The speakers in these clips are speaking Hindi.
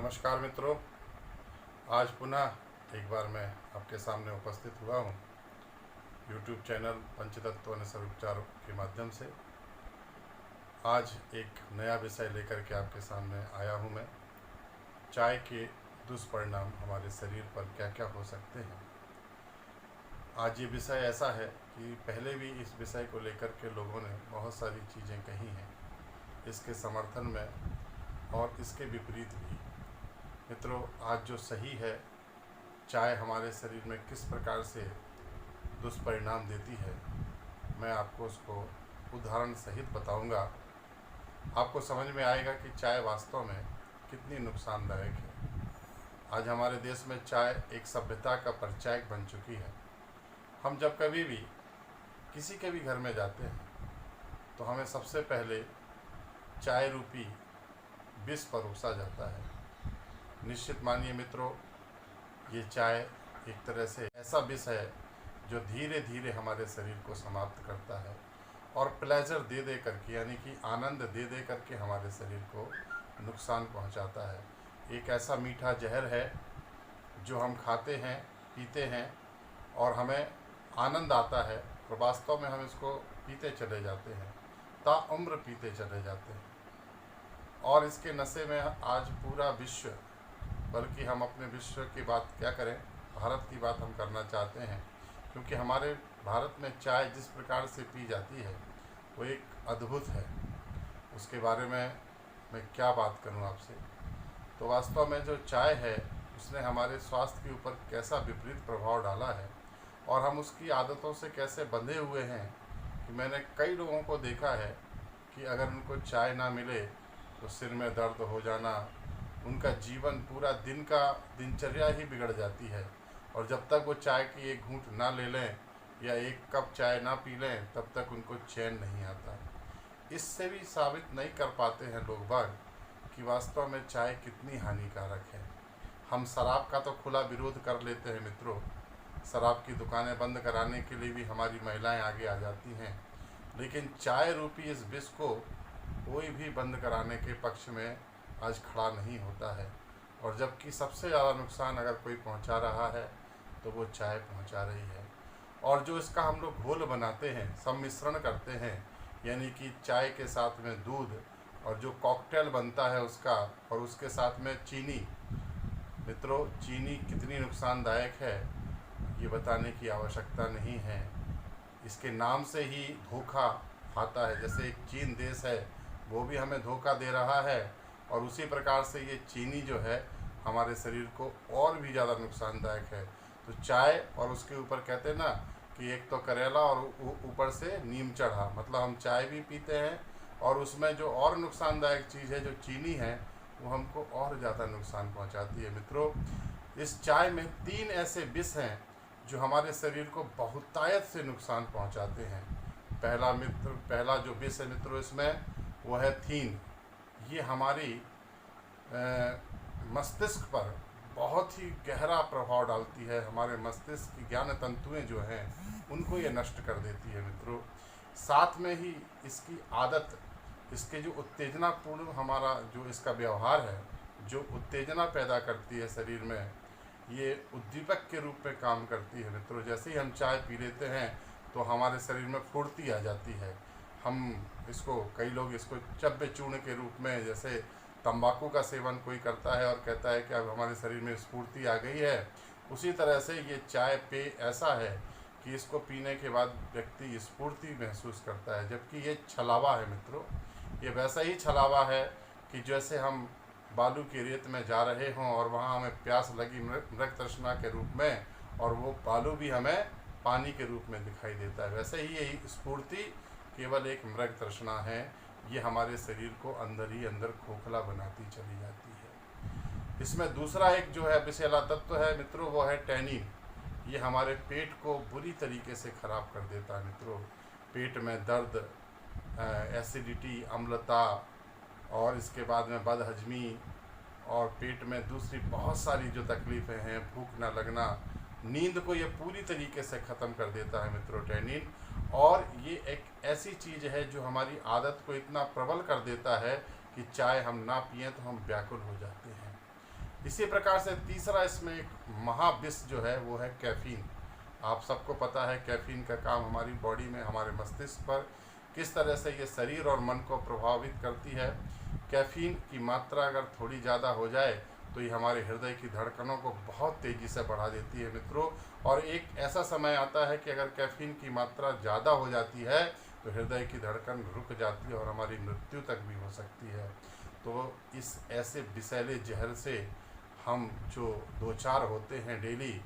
नमस्कार मित्रों, आज पुनः एक बार मैं आपके सामने उपस्थित हुआ हूँ YouTube चैनल पंचतत्व निसर्ग उपचार के माध्यम से। आज एक नया विषय लेकर के आपके सामने आया हूँ मैं। चाय के दुष्परिणाम हमारे शरीर पर क्या क्या हो सकते हैं। आज ये विषय ऐसा है कि पहले भी इस विषय को लेकर के लोगों ने बहुत सारी चीज़ें कही हैं, इसके समर्थन में और इसके विपरीत भी। मित्रों, आज जो सही है, चाय हमारे शरीर में किस प्रकार से दुष्परिणाम देती है, मैं आपको उसको उदाहरण सहित बताऊंगा। आपको समझ में आएगा कि चाय वास्तव में कितनी नुकसानदायक है। आज हमारे देश में चाय एक सभ्यता का परिचायक बन चुकी है। हम जब कभी भी किसी के भी घर में जाते हैं तो हमें सबसे पहले चाय रूपी विष परोसा जाता है। निश्चित मानिए मित्रों, ये चाय एक तरह से ऐसा विष है जो धीरे धीरे हमारे शरीर को समाप्त करता है और प्लेजर दे दे करके, यानी कि आनंद दे दे करके हमारे शरीर को नुकसान पहुंचाता है। एक ऐसा मीठा जहर है जो हम खाते हैं, पीते हैं और हमें आनंद आता है, और वास्तव में हम इसको पीते चले जाते हैं, ताउम्र पीते चले जाते हैं। और इसके नशे में आज पूरा विश्व, बल्कि हम अपने विश्व की बात क्या करें, भारत की बात हम करना चाहते हैं, क्योंकि हमारे भारत में चाय जिस प्रकार से पी जाती है वो एक अद्भुत है। उसके बारे में मैं क्या बात करूं आपसे। तो वास्तव में जो चाय है उसने हमारे स्वास्थ्य के ऊपर कैसा विपरीत प्रभाव डाला है और हम उसकी आदतों से कैसे बंधे हुए हैं कि मैंने कई लोगों को देखा है कि अगर उनको चाय ना मिले तो सिर में दर्द हो जाना, उनका जीवन पूरा दिन का दिनचर्या ही बिगड़ जाती है। और जब तक वो चाय की एक घूंट ना ले लें या एक कप चाय ना पी लें तब तक उनको चैन नहीं आता। इससे भी साबित नहीं कर पाते हैं लोग बाग कि वास्तव में चाय कितनी हानिकारक है। हम शराब का तो खुला विरोध कर लेते हैं मित्रों, शराब की दुकानें बंद कराने के लिए भी हमारी महिलाएं आगे आ जाती हैं, लेकिन चाय रूपी इस विष को कोई भी बंद कराने के पक्ष में आज खड़ा नहीं होता है। और जबकि सबसे ज़्यादा नुकसान अगर कोई पहुंचा रहा है तो वो चाय पहुंचा रही है। और जो इसका हम लोग घोल बनाते हैं, सम्मिश्रण करते हैं, यानी कि चाय के साथ में दूध और जो कॉकटेल बनता है उसका, और उसके साथ में चीनी। मित्रों, चीनी कितनी नुकसानदायक है ये बताने की आवश्यकता नहीं है। इसके नाम से ही धोखा आता है। जैसे एक चीन देश है, वो भी हमें धोखा दे रहा है, और उसी प्रकार से ये चीनी जो है हमारे शरीर को और भी ज़्यादा नुकसानदायक है। तो चाय और उसके ऊपर कहते हैं ना कि एक तो करेला और ऊपर से नीम चढ़ा, मतलब हम चाय भी पीते हैं और उसमें जो और नुकसानदायक चीज़ है जो चीनी है वो हमको और ज़्यादा नुकसान पहुंचाती है। मित्रों, इस चाय में 3 ऐसे विष हैं जो हमारे शरीर को बहुतायत से नुकसान पहुँचाते हैं। पहला जो विष है मित्रों इसमें, वो है थीन। ये हमारी मस्तिष्क पर बहुत ही गहरा प्रभाव डालती है। हमारे मस्तिष्क की ज्ञान तंतुएं जो हैं उनको ये नष्ट कर देती है मित्रों। साथ में ही इसकी आदत, इसके जो उत्तेजनापूर्ण हमारा जो इसका व्यवहार है, जो उत्तेजना पैदा करती है शरीर में, ये उद्दीपक के रूप में काम करती है मित्रों। जैसे ही हम चाय पी लेते हैं तो हमारे शरीर में फुर्ती आ जाती है। हम इसको, कई लोग इसको चब्बे चूर्ण के रूप में, जैसे तंबाकू का सेवन कोई करता है और कहता है कि अब हमारे शरीर में स्फूर्ति आ गई है, उसी तरह से ये चाय पेय ऐसा है कि इसको पीने के बाद व्यक्ति स्फूर्ति महसूस करता है। जबकि ये छलावा है मित्रों, ये वैसा ही छलावा है कि जैसे हम बालू की रेत में जा रहे हों और वहाँ हमें प्यास लगी मृग तृष्णा के रूप में, और वो बालू भी हमें पानी के रूप में दिखाई देता है। वैसे ही यही स्फूर्ति केवल एक मृग तृष्णा है। ये हमारे शरीर को अंदर ही अंदर खोखला बनाती चली जाती है। इसमें दूसरा एक जो है विषैला तत्व है मित्रों, वो है टैनिन। ये हमारे पेट को बुरी तरीके से ख़राब कर देता है मित्रों। पेट में दर्द, एसिडिटी, अम्लता, और इसके बाद में बदहजमी, और पेट में दूसरी बहुत सारी जो तकलीफ़ें हैं, भूख न लगना, नींद को ये पूरी तरीके से ख़त्म कर देता है मित्रों टैनिन। और ये एक ऐसी चीज़ है जो हमारी आदत को इतना प्रबल कर देता है कि चाय हम ना पिएं तो हम व्याकुल हो जाते हैं। इसी प्रकार से तीसरा इसमें एक महाविष जो है वो है कैफ़ीन। आप सबको पता है कैफ़ीन का काम हमारी बॉडी में, हमारे मस्तिष्क पर किस तरह से ये शरीर और मन को प्रभावित करती है। कैफ़ीन की मात्रा अगर थोड़ी ज़्यादा हो जाए तो ये हमारे हृदय की धड़कनों को बहुत तेज़ी से बढ़ा देती है मित्रों। और एक ऐसा समय आता है कि अगर कैफ़ीन की मात्रा ज़्यादा हो जाती है तो हृदय की धड़कन रुक जाती है और हमारी मृत्यु तक भी हो सकती है। तो इस ऐसे विषैले जहर से हम जो दो चार होते हैं डेली,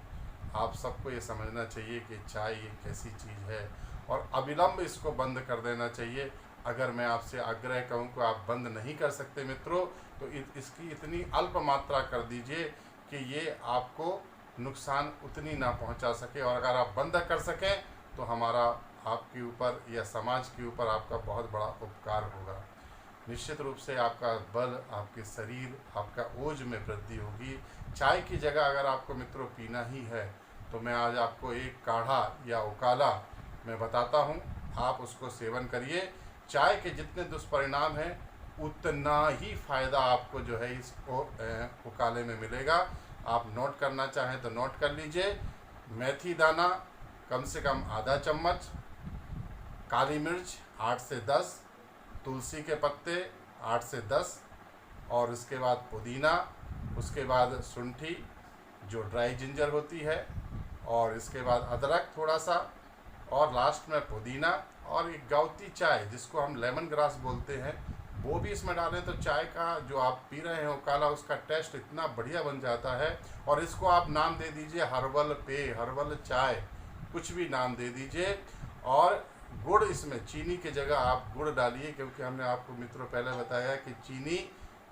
आप सबको ये समझना चाहिए कि चाय एक ऐसी चीज़ है और अविलंब इसको बंद कर देना चाहिए। अगर मैं आपसे आग्रह कहूँ कि आप बंद नहीं कर सकते मित्रों, तो इसकी इतनी अल्प मात्रा कर दीजिए कि ये आपको नुकसान उतनी ना पहुंचा सके। और अगर आप बंद कर सकें तो हमारा आपके ऊपर या समाज के ऊपर आपका बहुत बड़ा उपकार होगा। निश्चित रूप से आपका बल, आपके शरीर, आपका ओज में वृद्धि होगी। चाय की जगह अगर आपको मित्रों पीना ही है तो मैं आज आपको एक काढ़ा या उकाला मैं बताता हूँ, आप उसको सेवन करिए। चाय के जितने दुष्परिणाम हैं उतना ही फ़ायदा आपको जो है इस उकाले में मिलेगा। आप नोट करना चाहें तो नोट कर लीजिए। मेथी दाना कम से कम आधा चम्मच, काली मिर्च 8 से 10, तुलसी के पत्ते 8 से 10, और उसके बाद पुदीना, उसके बाद शुंठी जो ड्राई जिंजर होती है, और इसके बाद अदरक थोड़ा सा, और लास्ट में पुदीना, और एक गाँवती चाय जिसको हम लेमन ग्रास बोलते हैं वो भी इसमें डालें तो चाय का जो आप पी रहे हैं उकाला, उसका टेस्ट इतना बढ़िया बन जाता है। और इसको आप नाम दे दीजिए हर्बल पेय, हर्बल चाय, कुछ भी नाम दे दीजिए। और गुड़, इसमें चीनी की जगह आप गुड़ डालिए, क्योंकि हमने आपको मित्रों पहले बताया कि चीनी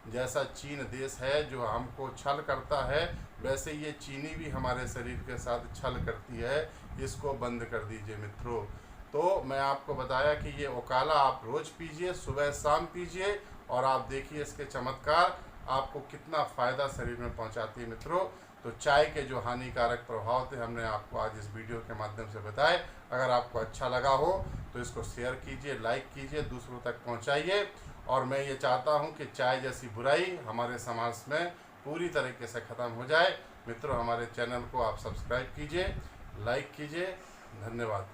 जैसा चीन देश है जो हमको छल करता है, वैसे ये चीनी भी हमारे शरीर के साथ छल करती है। इसको बंद कर दीजिए मित्रों। तो मैं आपको बताया कि ये उकाला आप रोज़ पीजिए, सुबह शाम पीजिए, और आप देखिए इसके चमत्कार आपको कितना फ़ायदा शरीर में पहुंचाती है मित्रों। तो चाय के जो हानिकारक प्रभाव थे हमने आपको आज इस वीडियो के माध्यम से बताए। अगर आपको अच्छा लगा हो तो इसको शेयर कीजिए, लाइक कीजिए, दूसरों तक पहुंचाइए। और मैं ये चाहता हूं कि चाय जैसी बुराई हमारे समाज में पूरी तरीके से ख़त्म हो जाए। मित्रों, हमारे चैनल को आप सब्सक्राइब कीजिए, लाइक कीजिए। धन्यवाद।